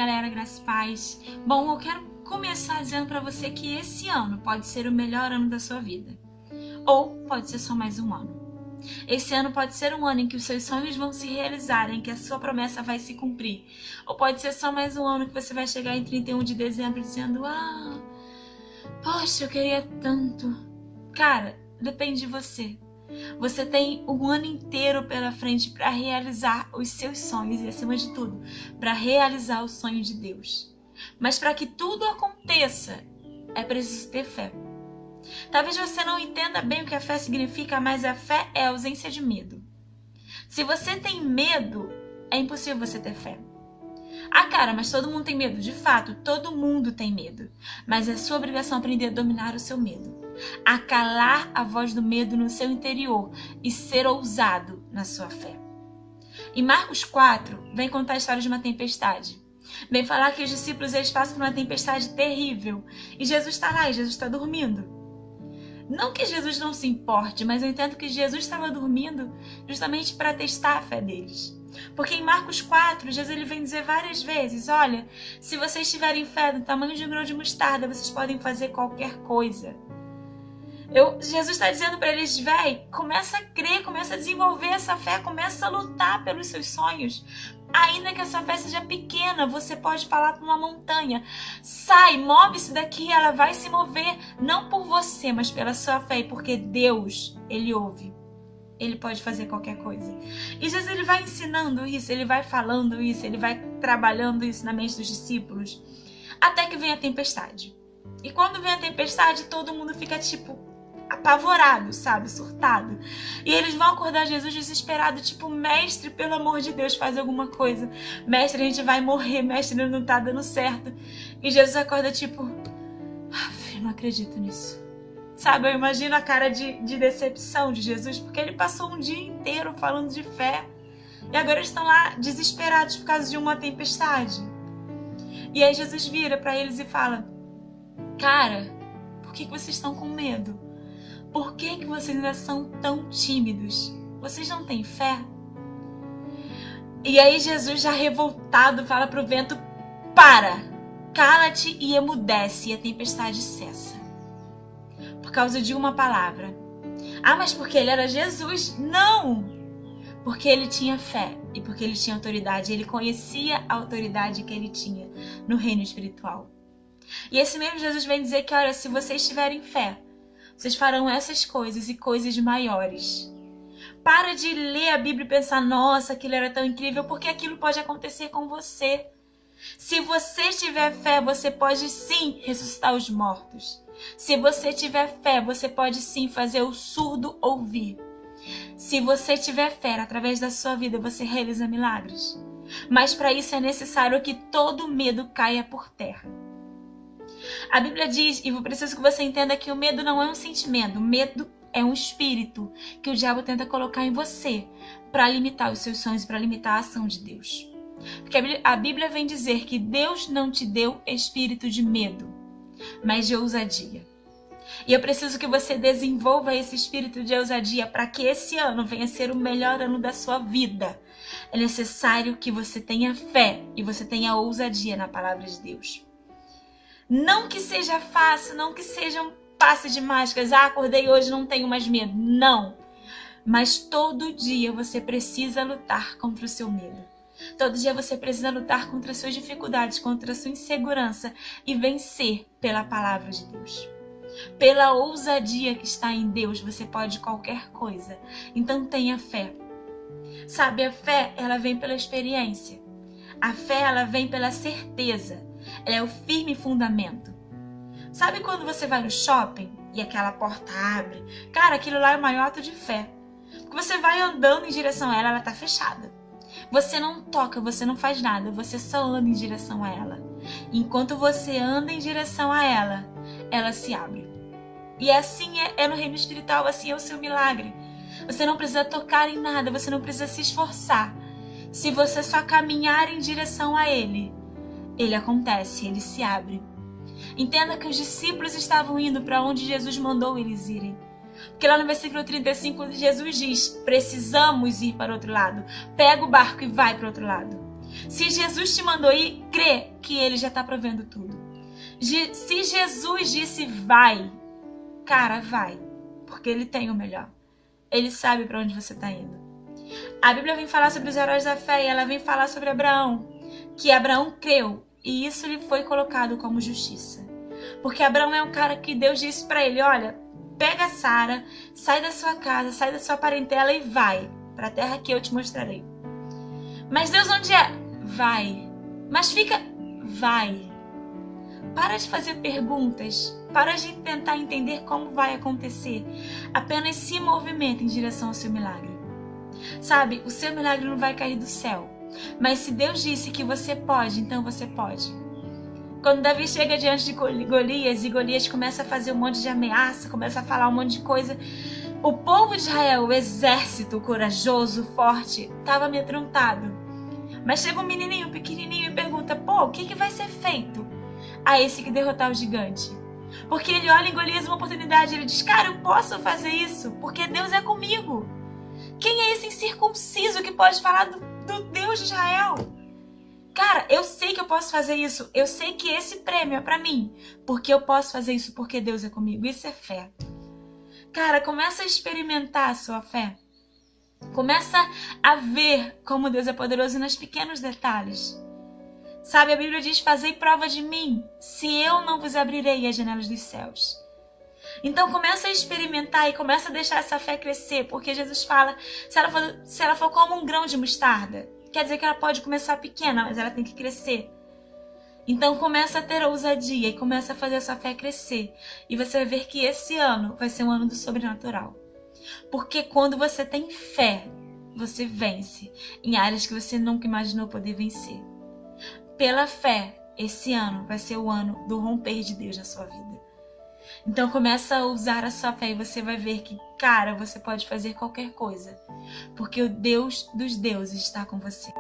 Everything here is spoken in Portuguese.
galera, graça e paz. Bom, eu quero começar dizendo para você que esse ano pode ser o melhor ano da sua vida. Ou pode ser só mais um ano. Esse ano pode ser um ano em que os seus sonhos vão se realizar, em que a sua promessa vai se cumprir. Ou pode ser só mais um ano que você vai chegar em 31 de dezembro dizendo: poxa, eu queria tanto. Cara, depende de você. Você tem um ano inteiro pela frente para realizar os seus sonhos e, acima de tudo, para realizar o sonho de Deus. Mas para que tudo aconteça, é preciso ter fé. Talvez você não entenda bem o que a fé significa, mas a fé é a ausência de medo. Se você tem medo, é impossível você ter fé. Cara, mas todo mundo tem medo. De fato, todo mundo tem medo. Mas é sua obrigação aprender a dominar o seu medo. A calar a voz do medo no seu interior e ser ousado na sua fé. Em Marcos 4, vem contar a história de uma tempestade. Vem falar que os discípulos eles passam por uma tempestade terrível. E Jesus está lá, e Jesus está dormindo. Não que Jesus não se importe, mas eu entendo que Jesus estava dormindo justamente para testar a fé deles. Porque em Marcos 4, Jesus ele vem dizer várias vezes: olha, se vocês tiverem fé do tamanho de um grão de mostarda, vocês podem fazer qualquer coisa. Jesus está dizendo para eles: começa a crer, começa a desenvolver essa fé, começa a lutar pelos seus sonhos. Ainda que essa fé seja pequena, você pode falar para uma montanha: sai, move-se daqui, ela vai se mover, não por você, mas pela sua fé, porque Deus, Ele ouve. Ele pode fazer qualquer coisa. E Jesus ele vai ensinando isso, ele vai falando isso, ele vai trabalhando isso na mente dos discípulos, até que vem a tempestade. E quando vem a tempestade, todo mundo fica apavorado, sabe? Surtado. E eles vão acordar Jesus desesperado, mestre, pelo amor de Deus, faz alguma coisa. Mestre, a gente vai morrer, mestre, não tá dando certo. E Jesus acorda eu não acredito nisso. Sabe, eu imagino a cara de decepção de Jesus, porque ele passou um dia inteiro falando de fé. E agora eles estão lá desesperados por causa de uma tempestade. E aí Jesus vira para eles e fala: cara, por que vocês estão com medo? Por que vocês ainda são tão tímidos? Vocês não têm fé? E aí Jesus, já revoltado, fala para o vento: para, cala-te e emudece, e a tempestade cessa. Por causa de uma palavra. Mas porque ele era Jesus? Não! Porque ele tinha fé e porque ele tinha autoridade. Ele conhecia a autoridade que ele tinha no reino espiritual. E esse mesmo Jesus vem dizer que, olha, se vocês tiverem fé, vocês farão essas coisas e coisas maiores. Para de ler a Bíblia e pensar: nossa, aquilo era tão incrível, porque aquilo pode acontecer com você. Se você tiver fé, você pode sim ressuscitar os mortos. Se você tiver fé, você pode sim fazer o surdo ouvir. Se você tiver fé, através da sua vida, você realiza milagres. Mas para isso é necessário que todo medo caia por terra. A Bíblia diz, e eu preciso que você entenda, que o medo não é um sentimento. O medo é um espírito que o diabo tenta colocar em você para limitar os seus sonhos, para limitar a ação de Deus. Porque a Bíblia vem dizer que Deus não te deu espírito de medo, mas de ousadia. E eu preciso que você desenvolva esse espírito de ousadia para que esse ano venha a ser o melhor ano da sua vida. É necessário que você tenha fé e você tenha ousadia na palavra de Deus. Não que seja fácil, não que seja um passe de mágicas. Acordei hoje, não tenho mais medo. Não. Mas todo dia você precisa lutar contra o seu medo. Todo dia você precisa lutar contra as suas dificuldades, contra a sua insegurança e vencer pela palavra de Deus. Pela ousadia que está em Deus, você pode qualquer coisa. Então tenha fé. Sabe, a fé, ela vem pela experiência. A fé, ela vem pela certeza. Ela é o firme fundamento. Sabe quando você vai no shopping e aquela porta abre? Cara, aquilo lá é o maior ato de fé. Porque você vai andando em direção a ela, ela está fechada. Você não toca, você não faz nada, você só anda em direção a ela. Enquanto você anda em direção a ela, ela se abre. E assim é no reino espiritual, assim é o seu milagre. Você não precisa tocar em nada, você não precisa se esforçar. Se você só caminhar em direção a ele, ele acontece, ele se abre. Entenda que os discípulos estavam indo para onde Jesus mandou eles irem. Porque lá no versículo 35, Jesus diz: precisamos ir para o outro lado. Pega o barco e vai para o outro lado. Se Jesus te mandou ir, crê que Ele já está provendo tudo. Se Jesus disse vai, cara, vai. Porque Ele tem o melhor. Ele sabe para onde você está indo. A Bíblia vem falar sobre os heróis da fé e ela vem falar sobre Abraão. Que Abraão creu e isso lhe foi colocado como justiça. Porque Abraão é um cara que Deus disse para ele, olha, pega Sara, sai da sua casa, sai da sua parentela e vai para a terra que eu te mostrarei. Mas Deus onde é? Vai. Mas fica, vai. Para de fazer perguntas, para de tentar entender como vai acontecer. Apenas se movimenta em direção ao seu milagre. Sabe, o seu milagre não vai cair do céu. Mas se Deus disse que você pode, então você pode. Quando Davi chega diante de Golias e Golias começa a fazer um monte de ameaça, começa a falar um monte de coisa, o povo de Israel, o exército corajoso, forte, estava amedrontado. Mas chega um menininho pequenininho e pergunta, pô, o que vai ser feito a esse que derrotar o gigante? Porque ele olha em Golias uma oportunidade, ele diz, cara, eu posso fazer isso, porque Deus é comigo. Quem é esse incircunciso que pode falar do Deus de Israel? Cara, eu sei que eu posso fazer isso. Eu sei que esse prêmio é pra mim. Porque eu posso fazer isso porque Deus é comigo. Isso é fé. Cara, começa a experimentar a sua fé. Começa a ver como Deus é poderoso nos pequenos detalhes. Sabe, a Bíblia diz, fazei prova de mim, se eu não vos abrirei as janelas dos céus. Então começa a experimentar e começa a deixar essa fé crescer, porque Jesus fala, se ela for como um grão de mostarda, quer dizer que ela pode começar pequena, mas ela tem que crescer. Então começa a ter ousadia e começa a fazer a sua fé crescer. E você vai ver que esse ano vai ser um ano do sobrenatural. Porque quando você tem fé, você vence em áreas que você nunca imaginou poder vencer. Pela fé, esse ano vai ser o ano do romper de Deus na sua vida. Então começa a usar a sua fé e você vai ver que, cara, você pode fazer qualquer coisa. Porque o Deus dos deuses está com você.